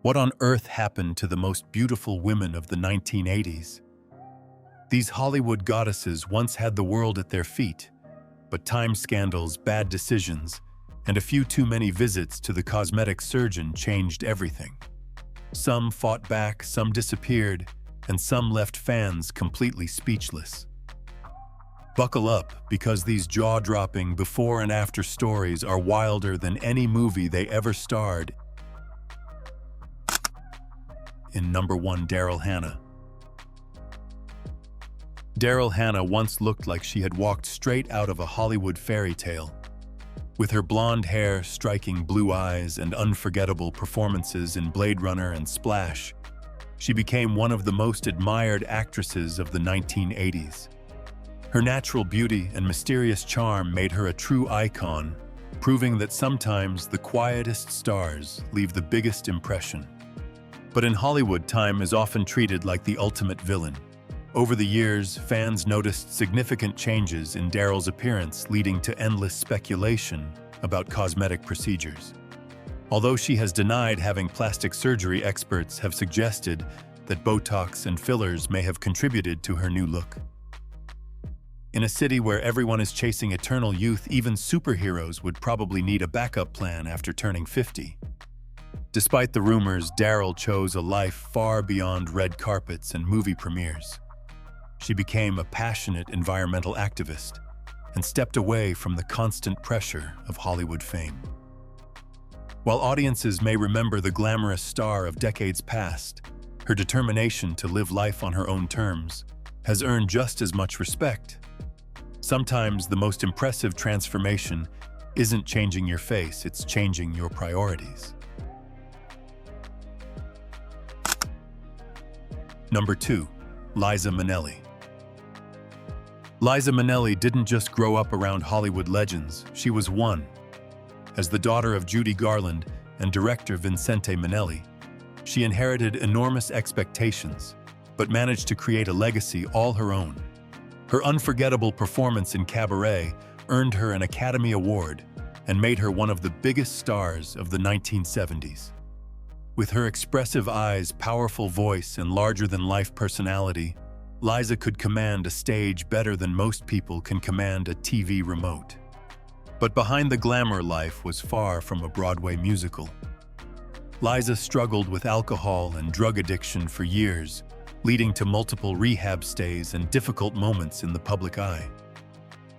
What on earth happened to the most beautiful women of the 1980s? These Hollywood goddesses once had the world at their feet, but time scandals, bad decisions, and a few too many visits to the cosmetic surgeon changed everything. Some fought back, some disappeared, and some left fans completely speechless. Buckle up, because these jaw-dropping before and after stories are wilder than any movie they ever starred in. Number 1. Daryl Hannah. Daryl Hannah once looked like she had walked straight out of a Hollywood fairy tale. With her blonde hair, striking blue eyes, and unforgettable performances in Blade Runner and Splash, she became one of the most admired actresses of the 1980s. Her natural beauty and mysterious charm made her a true icon, proving that sometimes the quietest stars leave the biggest impression. But in Hollywood, time is often treated like the ultimate villain. Over the years, fans noticed significant changes in Daryl's appearance, leading to endless speculation about cosmetic procedures. Although she has denied having plastic surgery, experts have suggested that Botox and fillers may have contributed to her new look. In a city where everyone is chasing eternal youth, even superheroes would probably need a backup plan after turning 50. Despite the rumors, Daryl chose a life far beyond red carpets and movie premieres. She became a passionate environmental activist and stepped away from the constant pressure of Hollywood fame. While audiences may remember the glamorous star of decades past, her determination to live life on her own terms has earned just as much respect. Sometimes the most impressive transformation isn't changing your face, it's changing your priorities. Number 2. Liza Minnelli. Liza Minnelli didn't just grow up around Hollywood legends, she was one. As the daughter of Judy Garland and director Vincente Minnelli, she inherited enormous expectations, but managed to create a legacy all her own. Her unforgettable performance in Cabaret earned her an Academy Award and made her one of the biggest stars of the 1970s. With her expressive eyes, powerful voice, and larger-than-life personality, Liza could command a stage better than most people can command a TV remote. But behind the glamour life was far from a Broadway musical. Liza struggled with alcohol and drug addiction for years, leading to multiple rehab stays and difficult moments in the public eye.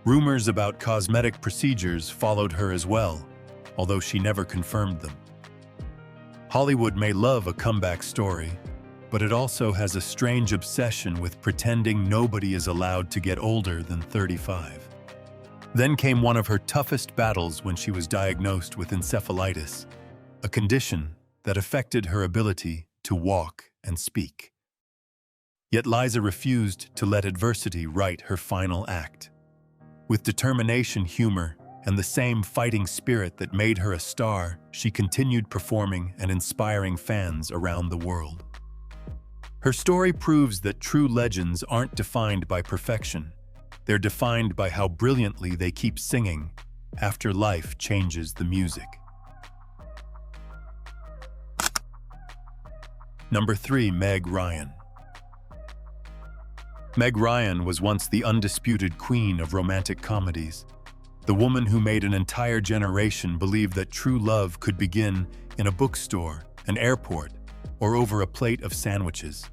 Rumors about cosmetic procedures followed her as well, although she never confirmed them. Hollywood may love a comeback story, but it also has a strange obsession with pretending nobody is allowed to get older than 35. Then came one of her toughest battles when she was diagnosed with encephalitis, a condition that affected her ability to walk and speak. Yet Liza refused to let adversity write her final act. With determination, humor, and the same fighting spirit that made her a star, she continued performing and inspiring fans around the world. Her story proves that true legends aren't defined by perfection. They're defined by how brilliantly they keep singing after life changes the music. Number 3. Meg Ryan. Meg Ryan was once the undisputed queen of romantic comedies, the woman who made an entire generation believe that true love could begin in a bookstore, an airport, or over a plate of sandwiches.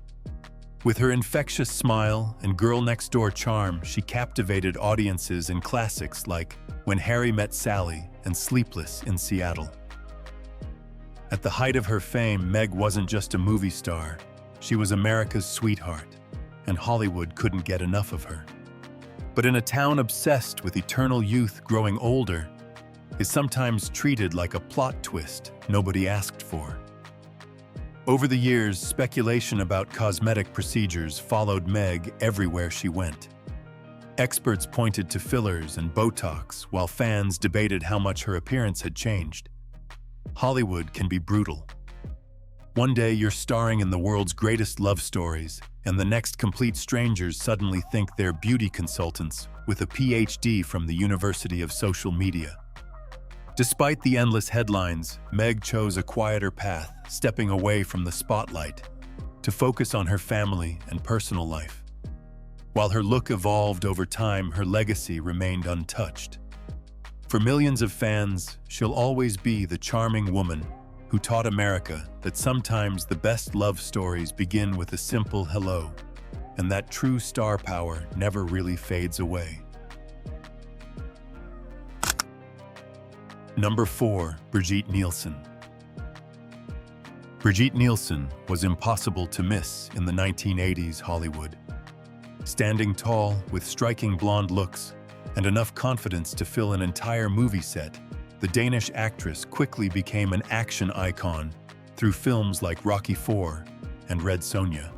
With her infectious smile and girl-next-door charm, she captivated audiences in classics like When Harry Met Sally and Sleepless in Seattle. At the height of her fame, Meg wasn't just a movie star, she was America's sweetheart, and Hollywood couldn't get enough of her. But in a town obsessed with eternal youth growing older, is sometimes treated like a plot twist nobody asked for. Over the years, speculation about cosmetic procedures followed Meg everywhere she went. Experts pointed to fillers and Botox, while fans debated how much her appearance had changed. Hollywood can be brutal. One day you're starring in the world's greatest love stories, and the next complete strangers suddenly think they're beauty consultants with a PhD from the University of Social Media. Despite the endless headlines, Meg chose a quieter path, stepping away from the spotlight to focus on her family and personal life. While her look evolved over time, her legacy remained untouched. For millions of fans, she'll always be the charming woman who taught America that sometimes the best love stories begin with a simple hello, and that true star power never really fades away. Number 4. Brigitte Nielsen. Brigitte Nielsen was impossible to miss in the 1980s Hollywood. Standing tall, with striking blonde looks and enough confidence to fill an entire movie set, the Danish actress quickly became an action icon through films like Rocky IV and Red Sonja.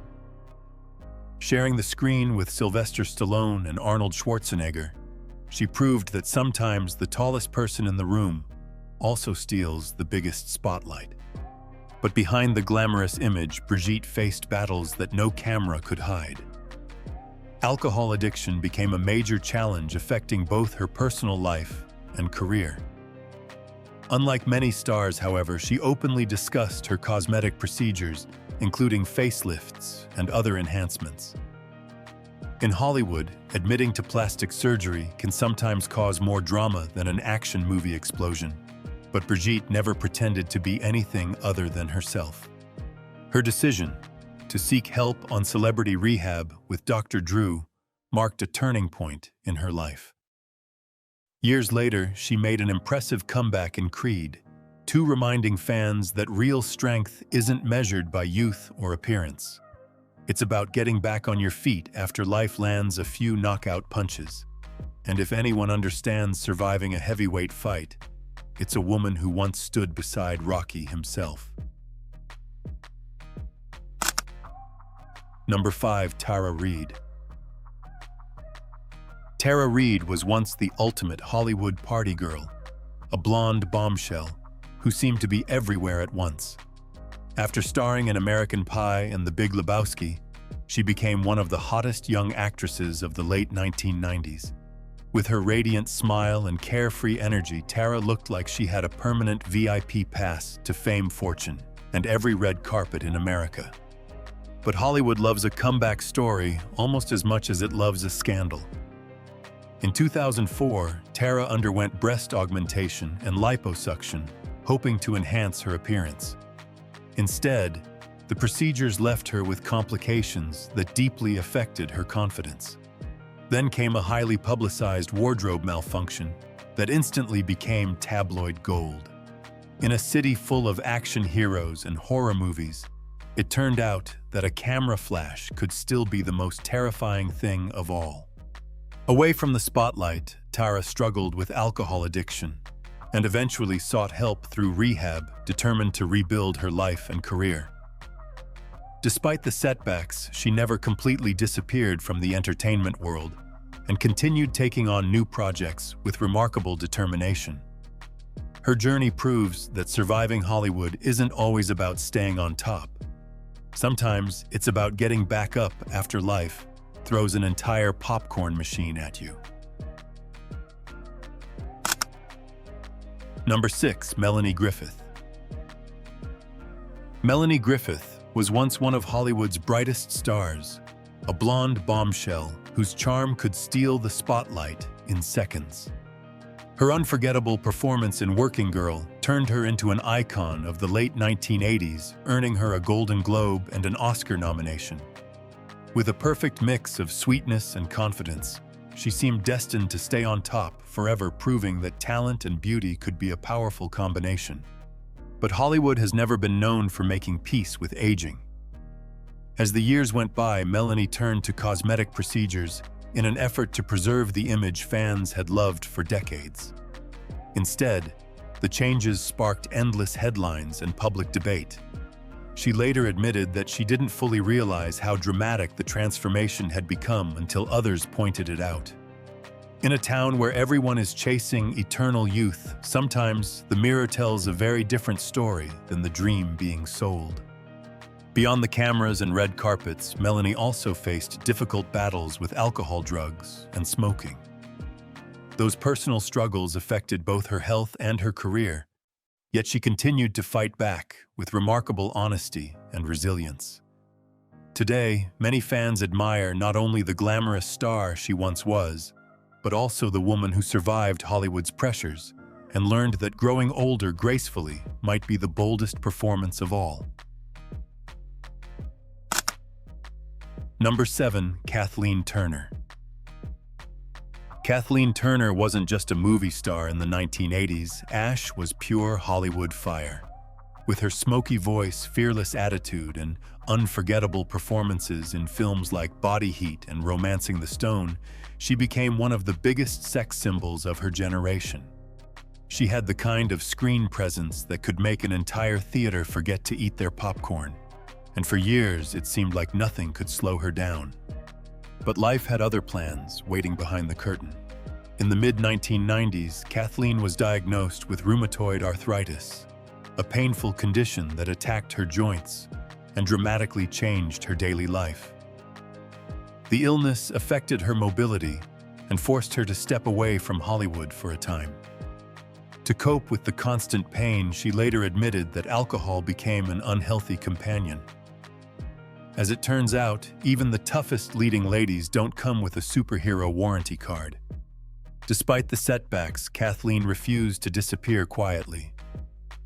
Sharing the screen with Sylvester Stallone and Arnold Schwarzenegger, she proved that sometimes the tallest person in the room also steals the biggest spotlight. But behind the glamorous image, Brigitte faced battles that no camera could hide. Alcohol addiction became a major challenge affecting both her personal life and career. Unlike many stars, however, she openly discussed her cosmetic procedures, including facelifts and other enhancements. In Hollywood, admitting to plastic surgery can sometimes cause more drama than an action movie explosion, but Brigitte never pretended to be anything other than herself. Her decision to seek help on celebrity rehab with Dr. Drew marked a turning point in her life. Years later, she made an impressive comeback in Creed, 2, reminding fans that real strength isn't measured by youth or appearance. It's about getting back on your feet after life lands a few knockout punches. And if anyone understands surviving a heavyweight fight, it's a woman who once stood beside Rocky himself. Number 5. Tara Reid. Tara Reid was once the ultimate Hollywood party girl, a blonde bombshell who seemed to be everywhere at once. After starring in American Pie and The Big Lebowski, she became one of the hottest young actresses of the late 1990s. With her radiant smile and carefree energy, Tara looked like she had a permanent VIP pass to fame, fortune, and every red carpet in America. But Hollywood loves a comeback story almost as much as it loves a scandal. In 2004, Tara underwent breast augmentation and liposuction, hoping to enhance her appearance. Instead, the procedures left her with complications that deeply affected her confidence. Then came a highly publicized wardrobe malfunction that instantly became tabloid gold. In a city full of action heroes and horror movies, it turned out that a camera flash could still be the most terrifying thing of all. Away from the spotlight, Tara struggled with alcohol addiction and eventually sought help through rehab, determined to rebuild her life and career. Despite the setbacks, she never completely disappeared from the entertainment world and continued taking on new projects with remarkable determination. Her journey proves that surviving Hollywood isn't always about staying on top. Sometimes it's about getting back up after life throws an entire popcorn machine at you. Number 6. Melanie Griffith. Melanie Griffith was once one of Hollywood's brightest stars, a blonde bombshell whose charm could steal the spotlight in seconds. Her unforgettable performance in Working Girl turned her into an icon of the late 1980s, earning her a Golden Globe and an Oscar nomination. With a perfect mix of sweetness and confidence, she seemed destined to stay on top, forever proving that talent and beauty could be a powerful combination. But Hollywood has never been known for making peace with aging. As the years went by, Melanie turned to cosmetic procedures in an effort to preserve the image fans had loved for decades. Instead, the changes sparked endless headlines and public debate. She later admitted that she didn't fully realize how dramatic the transformation had become until others pointed it out. In a town where everyone is chasing eternal youth, sometimes the mirror tells a very different story than the dream being sold. Beyond the cameras and red carpets, Melanie also faced difficult battles with alcohol, drugs, and smoking. Those personal struggles affected both her health and her career, yet she continued to fight back with remarkable honesty and resilience. Today, many fans admire not only the glamorous star she once was, but also the woman who survived Hollywood's pressures and learned that growing older gracefully might be the boldest performance of all. Number 7. Kathleen Turner. Kathleen Turner wasn't just a movie star in the 1980s, Ash was pure Hollywood fire. With her smoky voice, fearless attitude, and unforgettable performances in films like Body Heat and Romancing the Stone, she became one of the biggest sex symbols of her generation. She had the kind of screen presence that could make an entire theater forget to eat their popcorn, and for years it seemed like nothing could slow her down. But life had other plans waiting behind the curtain. In the mid-1990s, Kathleen was diagnosed with rheumatoid arthritis, a painful condition that attacked her joints and dramatically changed her daily life. The illness affected her mobility and forced her to step away from Hollywood for a time. To cope with the constant pain, she later admitted that alcohol became an unhealthy companion. As it turns out, even the toughest leading ladies don't come with a superhero warranty card. Despite the setbacks, Kathleen refused to disappear quietly.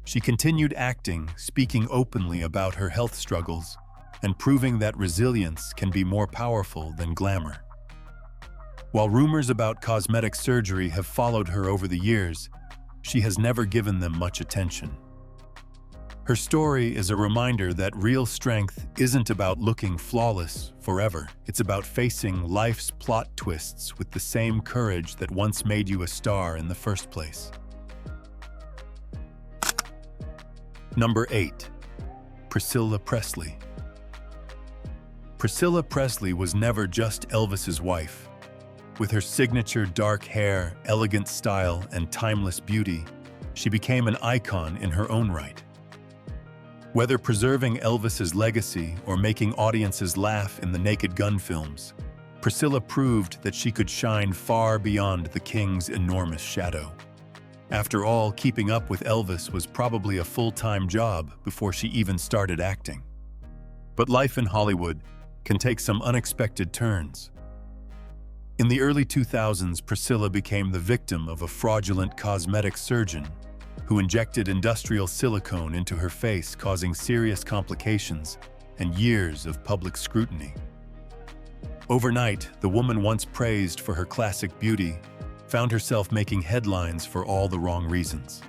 She continued acting, speaking openly about her health struggles, and proving that resilience can be more powerful than glamour. While rumors about cosmetic surgery have followed her over the years, she has never given them much attention. Her story is a reminder that real strength isn't about looking flawless forever. It's about facing life's plot twists with the same courage that once made you a star in the first place. Number 8. Priscilla Presley. Priscilla Presley was never just Elvis's wife. With her signature dark hair, elegant style, and timeless beauty, she became an icon in her own right. Whether preserving Elvis's legacy or making audiences laugh in the Naked Gun films, Priscilla proved that she could shine far beyond the king's enormous shadow. After all, keeping up with Elvis was probably a full-time job before she even started acting. But life in Hollywood can take some unexpected turns. In the early 2000s, Priscilla became the victim of a fraudulent cosmetic surgeon who injected industrial silicone into her face, causing serious complications and years of public scrutiny. Overnight, the woman once praised for her classic beauty found herself making headlines for all the wrong reasons.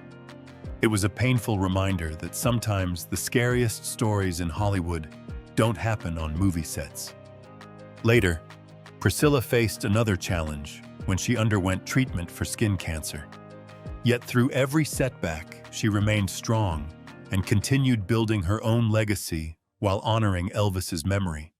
It was a painful reminder that sometimes the scariest stories in Hollywood don't happen on movie sets. Later, Priscilla faced another challenge when she underwent treatment for skin cancer. Yet through every setback, she remained strong and continued building her own legacy while honoring Elvis's memory.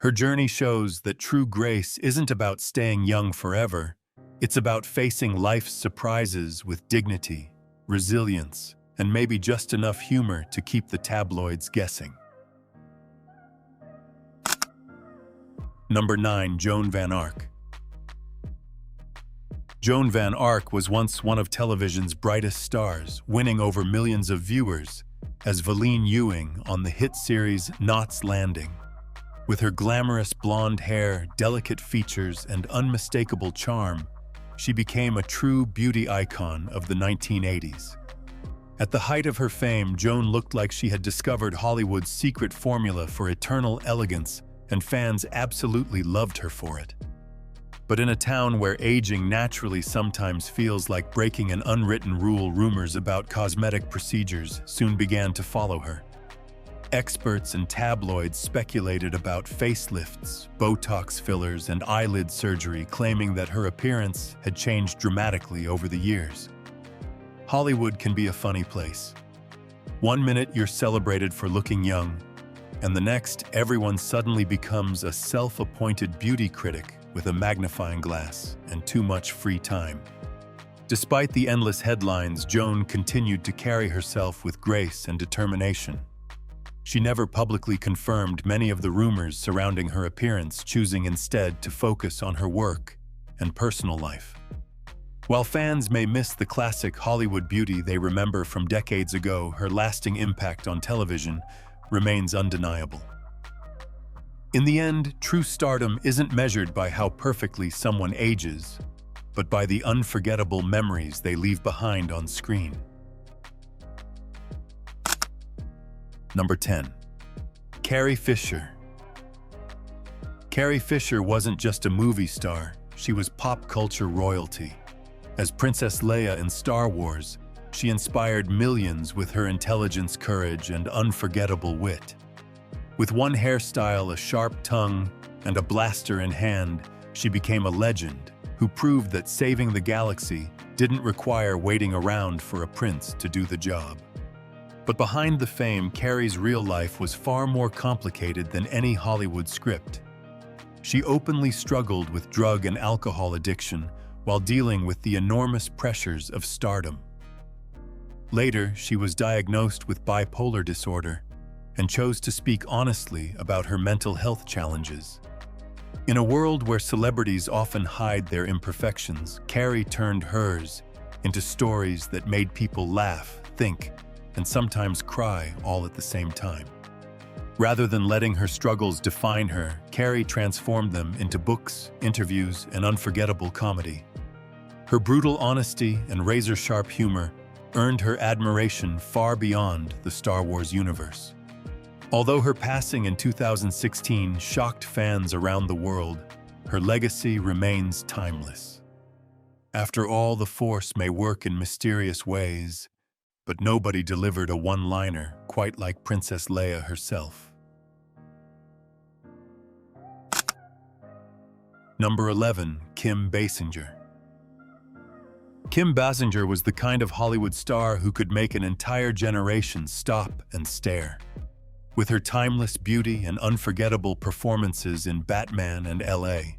Her journey shows that true grace isn't about staying young forever. It's about facing life's surprises with dignity, resilience, and maybe just enough humor to keep the tabloids guessing. Number 9. Joan Van Ark. Joan Van Ark was once one of television's brightest stars, winning over millions of viewers as Valene Ewing on the hit series Knots Landing. With her glamorous blonde hair, delicate features, and unmistakable charm, she became a true beauty icon of the 1980s. At the height of her fame, Joan looked like she had discovered Hollywood's secret formula for eternal elegance, and fans absolutely loved her for it. But in a town where aging naturally sometimes feels like breaking an unwritten rule, rumors about cosmetic procedures soon began to follow her. Experts and tabloids speculated about facelifts, Botox fillers, and eyelid surgery, claiming that her appearance had changed dramatically over the years. Hollywood can be a funny place. One minute you're celebrated for looking young, and the next, everyone suddenly becomes a self-appointed beauty critic with a magnifying glass and too much free time. Despite the endless headlines, Joan continued to carry herself with grace and determination. She never publicly confirmed many of the rumors surrounding her appearance, choosing instead to focus on her work and personal life. While fans may miss the classic Hollywood beauty they remember from decades ago, her lasting impact on television remains undeniable. In the end, true stardom isn't measured by how perfectly someone ages, but by the unforgettable memories they leave behind on screen. Number 10. Carrie Fisher. Carrie Fisher wasn't just a movie star, she was pop culture royalty. As Princess Leia in Star Wars, she inspired millions with her intelligence, courage, and unforgettable wit. With one hairstyle, a sharp tongue, and a blaster in hand, she became a legend who proved that saving the galaxy didn't require waiting around for a prince to do the job. But behind the fame, Carrie's real life was far more complicated than any Hollywood script. She openly struggled with drug and alcohol addiction while dealing with the enormous pressures of stardom. Later, she was diagnosed with bipolar disorder and chose to speak honestly about her mental health challenges. In a world where celebrities often hide their imperfections, Carrie turned hers into stories that made people laugh, think, and sometimes cry all at the same time. Rather than letting her struggles define her, Carrie transformed them into books, interviews, and unforgettable comedy. Her brutal honesty and razor-sharp humor earned her admiration far beyond the Star Wars universe. Although her passing in 2016 shocked fans around the world, her legacy remains timeless. After all, the Force may work in mysterious ways, but nobody delivered a one-liner quite like Princess Leia herself. Number 11. Kim Basinger. Kim Basinger was the kind of Hollywood star who could make an entire generation stop and stare. With her timeless beauty and unforgettable performances in Batman and L.A.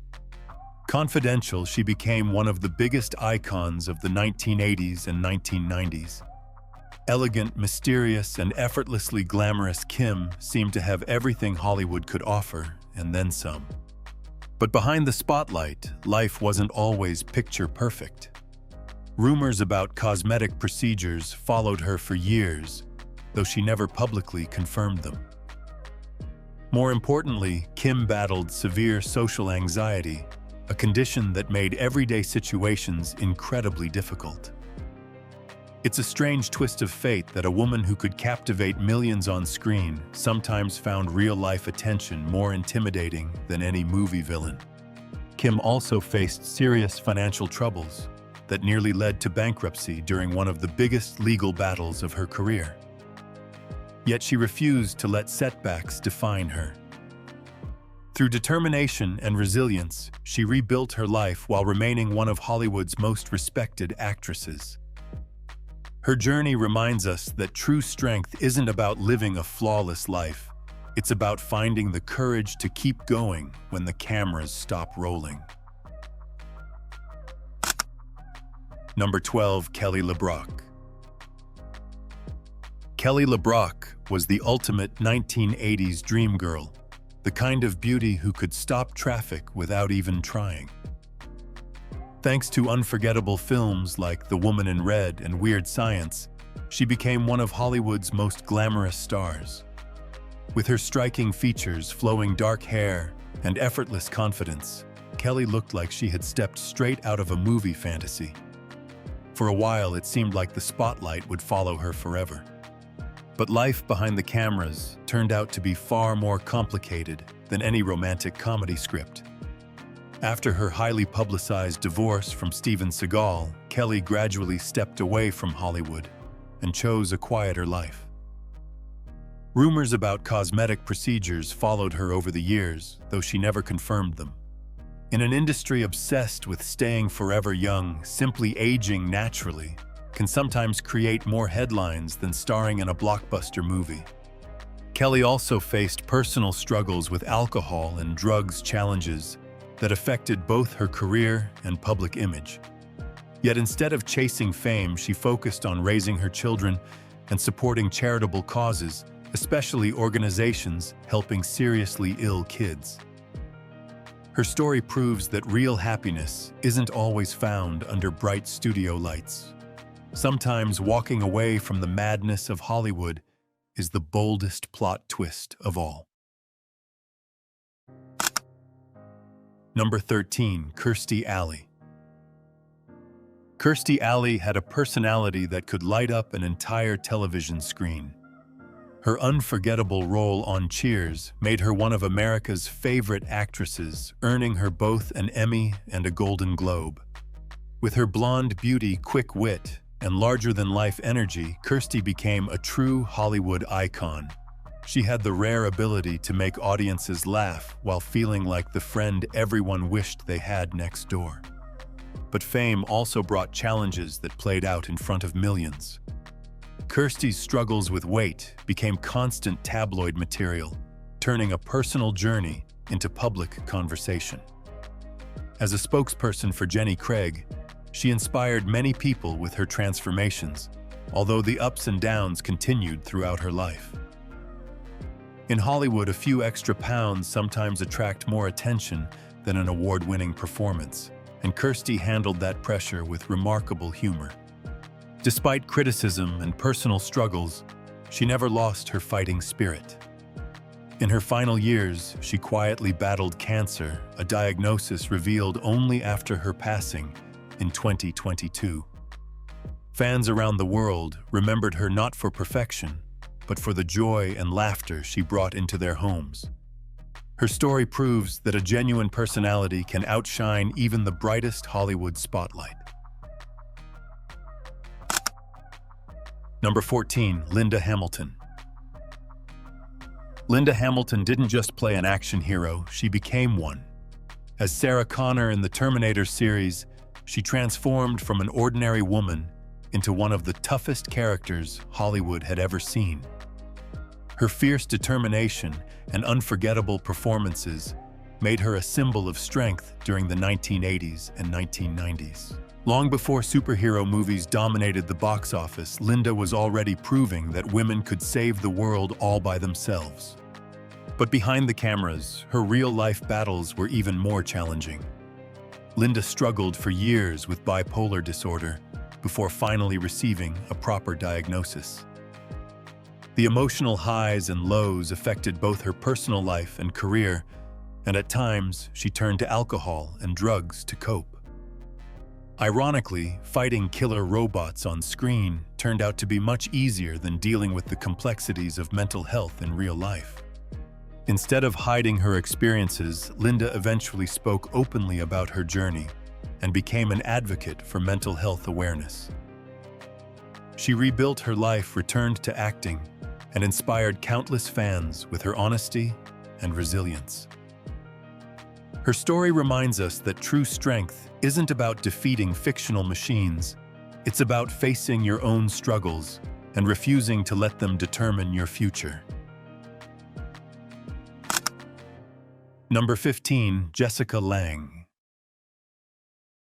Confidential, she became one of the biggest icons of the 1980s and 1990s. Elegant, mysterious, and effortlessly glamorous, Kim seemed to have everything Hollywood could offer, and then some. But behind the spotlight, life wasn't always picture perfect. Rumors about cosmetic procedures followed her for years, though she never publicly confirmed them. More importantly, Kim battled severe social anxiety, a condition that made everyday situations incredibly difficult. It's a strange twist of fate that a woman who could captivate millions on screen sometimes found real-life attention more intimidating than any movie villain. Kim also faced serious financial troubles that nearly led to bankruptcy during one of the biggest legal battles of her career. Yet she refused to let setbacks define her. Through determination and resilience, she rebuilt her life while remaining one of Hollywood's most respected actresses. Her journey reminds us that true strength isn't about living a flawless life. It's about finding the courage to keep going when the cameras stop rolling. Number 12. Kelly LeBrock. Kelly LeBrock was the ultimate 1980s dream girl, the kind of beauty who could stop traffic without even trying. Thanks to unforgettable films like The Woman in Red and Weird Science, she became one of Hollywood's most glamorous stars. With her striking features, flowing dark hair, and effortless confidence, Kelly looked like she had stepped straight out of a movie fantasy. For a while, it seemed like the spotlight would follow her forever. But life behind the cameras turned out to be far more complicated than any romantic comedy script. After her highly publicized divorce from Steven Seagal, Kelly gradually stepped away from Hollywood and chose a quieter life. Rumors about cosmetic procedures followed her over the years, though she never confirmed them. In an industry obsessed with staying forever young, simply aging naturally can sometimes create more headlines than starring in a blockbuster movie. Kelly also faced personal struggles with alcohol and drugs challenges that affected both her career and public image. Yet instead of chasing fame, she focused on raising her children and supporting charitable causes, especially organizations helping seriously ill kids. Her story proves that real happiness isn't always found under bright studio lights. Sometimes walking away from the madness of Hollywood is the boldest plot twist of all. Number 13, Kirstie Alley. Kirstie Alley had a personality that could light up an entire television screen. Her unforgettable role on Cheers made her one of America's favorite actresses, earning her both an Emmy and a Golden Globe. With her blonde beauty, quick wit, and larger-than-life energy, Kirstie became a true Hollywood icon. She had the rare ability to make audiences laugh while feeling like the friend everyone wished they had next door. But fame also brought challenges that played out in front of millions. Kirstie's struggles with weight became constant tabloid material, turning a personal journey into public conversation. As a spokesperson for Jenny Craig, she inspired many people with her transformations, although the ups and downs continued throughout her life. In Hollywood, a few extra pounds sometimes attract more attention than an award-winning performance, and Kirstie handled that pressure with remarkable humor. Despite criticism and personal struggles, she never lost her fighting spirit. In her final years, she quietly battled cancer, a diagnosis revealed only after her passing in 2022. Fans around the world remembered her not for perfection, but for the joy and laughter she brought into their homes. Her story proves that a genuine personality can outshine even the brightest Hollywood spotlight. Number 14, Linda Hamilton. Linda Hamilton didn't just play an action hero, she became one. As Sarah Connor in the Terminator series, she transformed from an ordinary woman into one of the toughest characters Hollywood had ever seen. Her fierce determination and unforgettable performances made her a symbol of strength during the 1980s and 1990s. Long before superhero movies dominated the box office, Linda was already proving that women could save the world all by themselves. But behind the cameras, her real-life battles were even more challenging. Linda struggled for years with bipolar disorder before finally receiving a proper diagnosis. The emotional highs and lows affected both her personal life and career, and at times she turned to alcohol and drugs to cope. Ironically, fighting killer robots on screen turned out to be much easier than dealing with the complexities of mental health in real life. Instead of hiding her experiences, Linda eventually spoke openly about her journey and became an advocate for mental health awareness. She rebuilt her life, returned to acting, and inspired countless fans with her honesty and resilience. Her story reminds us that true strength isn't about defeating fictional machines. It's about facing your own struggles and refusing to let them determine your future. Number 15, Jessica Lange.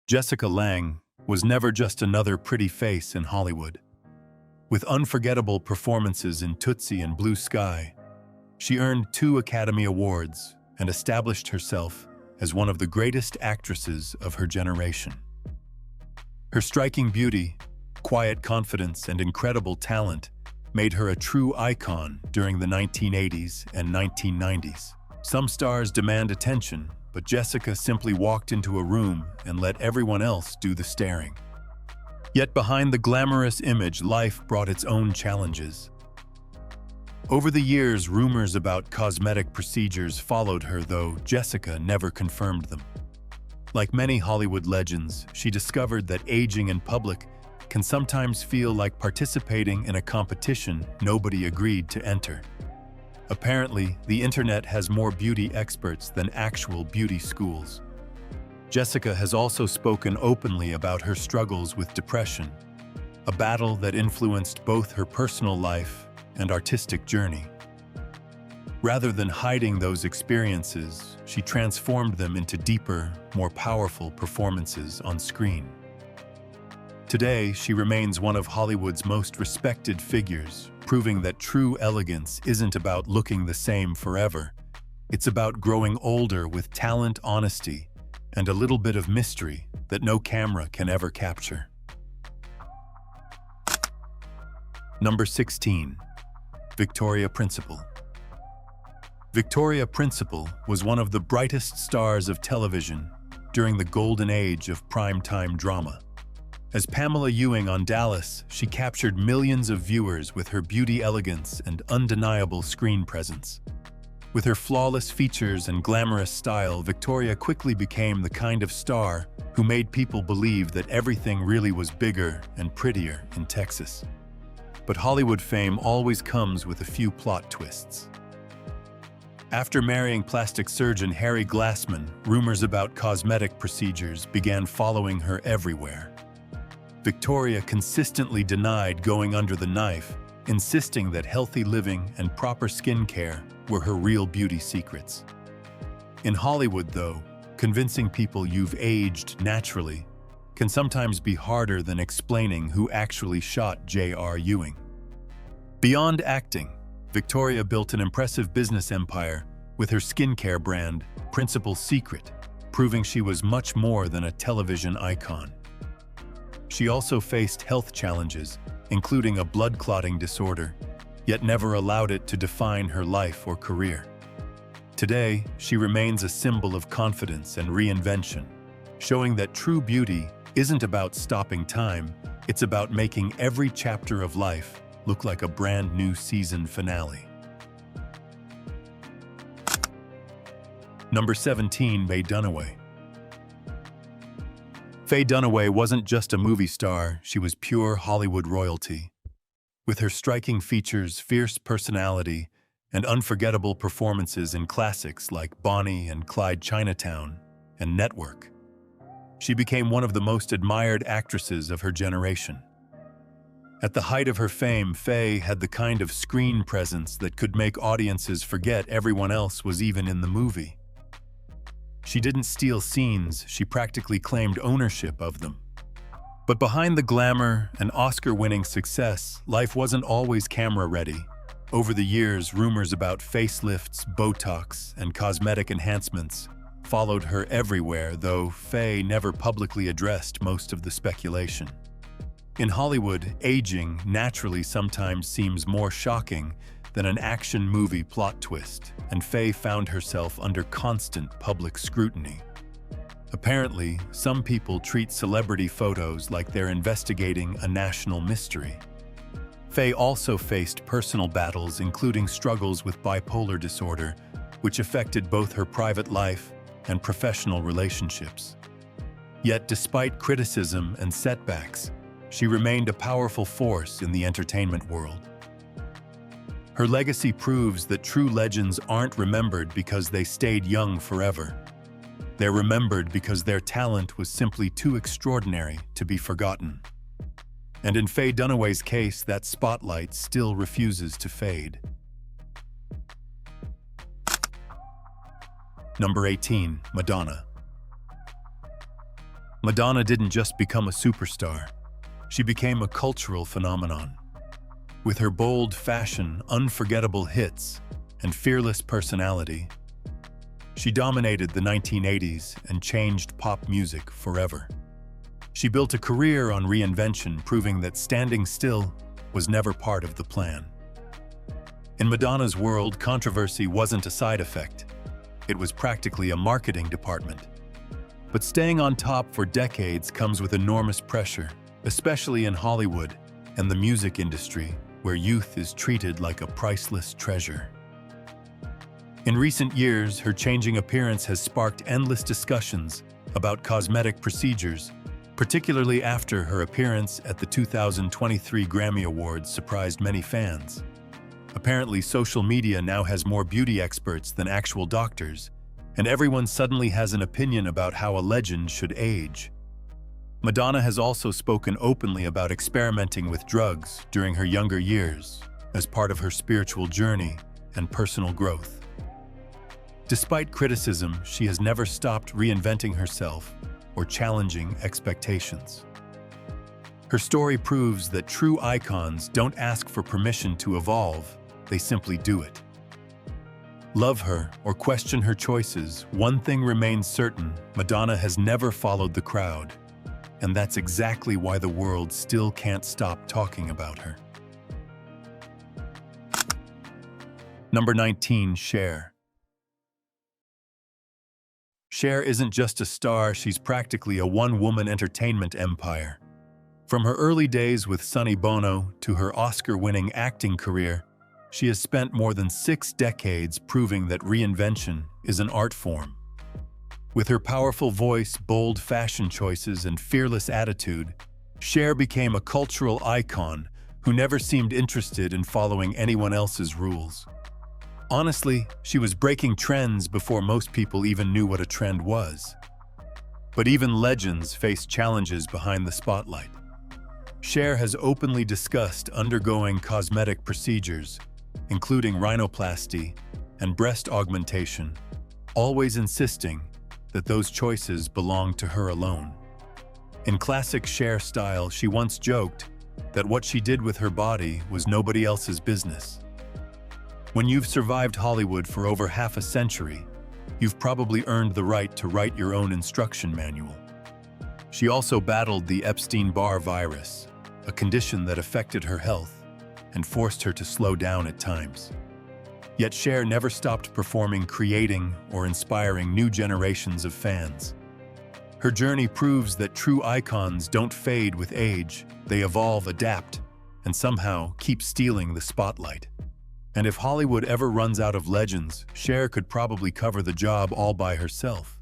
Jessica Lange was never just another pretty face in Hollywood. With unforgettable performances in Tootsie and Blue Sky, she earned 2 Academy Awards and established herself as one of the greatest actresses of her generation. Her striking beauty, quiet confidence, and incredible talent made her a true icon during the 1980s and 1990s. Some stars demand attention, but Jessica simply walked into a room and let everyone else do the staring. Yet behind the glamorous image, life brought its own challenges. Over the years, rumors about cosmetic procedures followed her, though Jessica never confirmed them. Like many Hollywood legends, she discovered that aging in public can sometimes feel like participating in a competition nobody agreed to enter. Apparently, the internet has more beauty experts than actual beauty schools. Jessica has also spoken openly about her struggles with depression, a battle that influenced both her personal life and artistic journey. Rather than hiding those experiences, she transformed them into deeper, more powerful performances on screen. Today, she remains one of Hollywood's most respected figures, proving that true elegance isn't about looking the same forever. It's about growing older with talent, honesty, and a little bit of mystery that no camera can ever capture. Number 16. Victoria Principal. Victoria Principal was one of the brightest stars of television during the golden age of primetime drama. As Pamela Ewing on Dallas, she captured millions of viewers with her beauty, elegance, and undeniable screen presence. With her flawless features and glamorous style, Victoria quickly became the kind of star who made people believe that everything really was bigger and prettier in Texas. But Hollywood fame always comes with a few plot twists. After marrying plastic surgeon Harry Glassman, rumors about cosmetic procedures began following her everywhere. Victoria consistently denied going under the knife, insisting that healthy living and proper skin care were her real beauty secrets. In Hollywood, though, convincing people you've aged naturally can sometimes be harder than explaining who actually shot J.R. Ewing. Beyond acting, Victoria built an impressive business empire with her skincare brand, Principal Secret, proving she was much more than a television icon. She also faced health challenges, including a blood clotting disorder, yet never allowed it to define her life or career. Today, she remains a symbol of confidence and reinvention, showing that true beauty isn't about stopping time, it's about making every chapter of life look like a brand new season finale. Number 17. Faye Dunaway. Faye Dunaway wasn't just a movie star, she was pure Hollywood royalty. With her striking features, fierce personality, and unforgettable performances in classics like Bonnie and Clyde Chinatown and Network, she became one of the most admired actresses of her generation. At the height of her fame, Faye had the kind of screen presence that could make audiences forget everyone else was even in the movie. She didn't steal scenes, she practically claimed ownership of them. But behind the glamour and Oscar-winning success, life wasn't always camera-ready. Over the years, rumors about facelifts, Botox, and cosmetic enhancements followed her everywhere, though Faye never publicly addressed most of the speculation. In Hollywood, aging naturally sometimes seems more shocking than an action movie plot twist, and Faye found herself under constant public scrutiny. Apparently, some people treat celebrity photos like they're investigating a national mystery. Faye also faced personal battles, including struggles with bipolar disorder, which affected both her private life and professional relationships. Yet, despite criticism and setbacks, she remained a powerful force in the entertainment world. Her legacy proves that true legends aren't remembered because they stayed young forever. They're remembered because their talent was simply too extraordinary to be forgotten. And in Faye Dunaway's case, that spotlight still refuses to fade. Number 18. Madonna. Madonna didn't just become a superstar. She became a cultural phenomenon. With her bold fashion, unforgettable hits, and fearless personality, she dominated the 1980s and changed pop music forever. She built a career on reinvention, proving that standing still was never part of the plan. In Madonna's world, controversy wasn't a side effect. It was practically a marketing department. But staying on top for decades comes with enormous pressure, especially in Hollywood and the music industry, where youth is treated like a priceless treasure. In recent years, her changing appearance has sparked endless discussions about cosmetic procedures, particularly after her appearance at the 2023 Grammy Awards surprised many fans. Apparently, social media now has more beauty experts than actual doctors, and everyone suddenly has an opinion about how a legend should age. Madonna has also spoken openly about experimenting with drugs during her younger years as part of her spiritual journey and personal growth. Despite criticism, she has never stopped reinventing herself or challenging expectations. Her story proves that true icons don't ask for permission to evolve, they simply do it. Love her or question her choices, one thing remains certain: Madonna has never followed the crowd. And that's exactly why the world still can't stop talking about her. Number 19, Cher. Cher isn't just a star, she's practically a one-woman entertainment empire. From her early days with Sonny Bono to her Oscar-winning acting career, she has spent more than 6 decades proving that reinvention is an art form. With her powerful voice, bold fashion choices, and fearless attitude, Cher became a cultural icon who never seemed interested in following anyone else's rules. Honestly, she was breaking trends before most people even knew what a trend was. But even legends face challenges behind the spotlight. Cher has openly discussed undergoing cosmetic procedures, including rhinoplasty and breast augmentation, always insisting that those choices belong to her alone. In classic Cher style, she once joked that what she did with her body was nobody else's business. When you've survived Hollywood for over half a century, you've probably earned the right to write your own instruction manual. She also battled the Epstein-Barr virus, a condition that affected her health and forced her to slow down at times. Yet Cher never stopped performing, creating, or inspiring new generations of fans. Her journey proves that true icons don't fade with age, they evolve, adapt, and somehow keep stealing the spotlight. And if Hollywood ever runs out of legends, Cher could probably cover the job all by herself.